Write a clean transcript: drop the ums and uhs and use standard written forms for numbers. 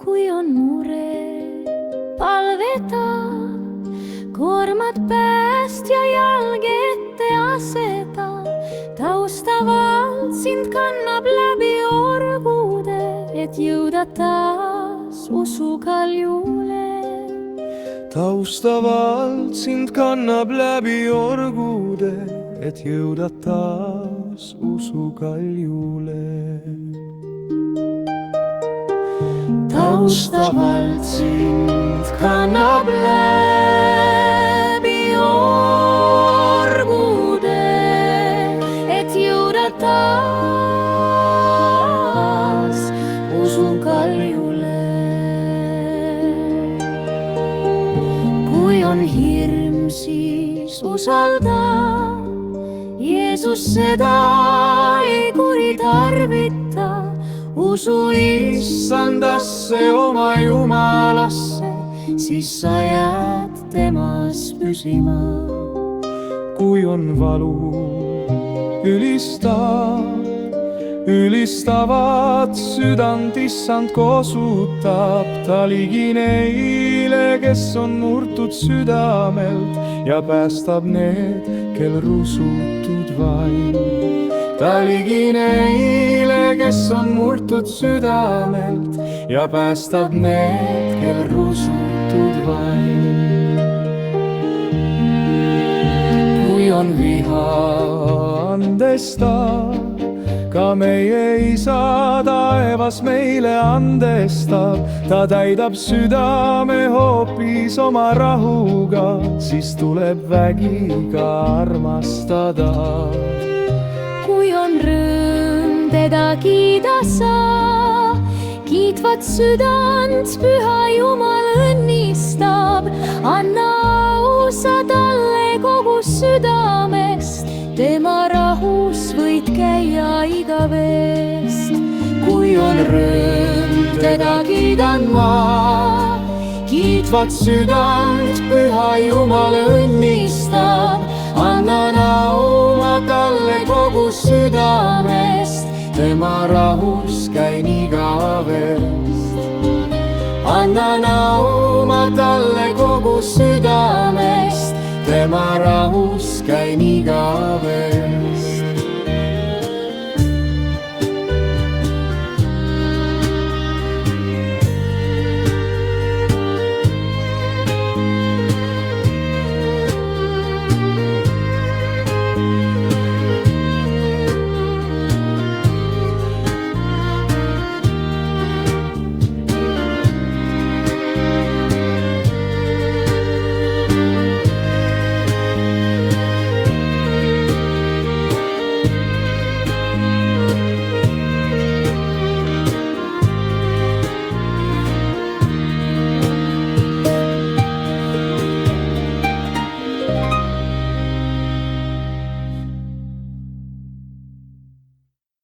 Kui on mure, palveta, koormad päästja jalge ette aseta. Taustavalt sind kannab läbi orgude, et jõuda taas usukaljule. Taustavalt sind kannab läbi orgude, et jõuda taas usukaljule. Taustavalt sind kannab läbi orgude, et jõuda taas usukaljule. Kui on hirm, siis usalda, Jeesus seda ei kuritarvita. Usu Issandasse, oma Jumalasse, siis sa jääd temas püsima. Kui on valu, ülistavat südant Issand kosutab. Ta ligi neile, kes on murtud südamelt, ja päästab need, kel rusutud vaim. Ta ligi neile, kes on murtud südamelt, ja päästab need, kel rusutud vaim. Kui on viha, andesta, ka meie Isa taevas meile andestab. Ta täidab südame hoopis oma rahuga, siis tuleb vägiga armastada. Kui on rõõm, teda kiida sa, kiitvat südant Püha Jumal õnnistab. Anna au sa talle kogu südamest, tema rahus võid käia igavest. Kui on rõõm, teda kiidan ma, kiitvat südant Püha Jumal õnnistab. Annan au ma talle kogu südamest, tema rahus käin igavest. Annan au ma talle kogu südamest, tema rahus käin igavest.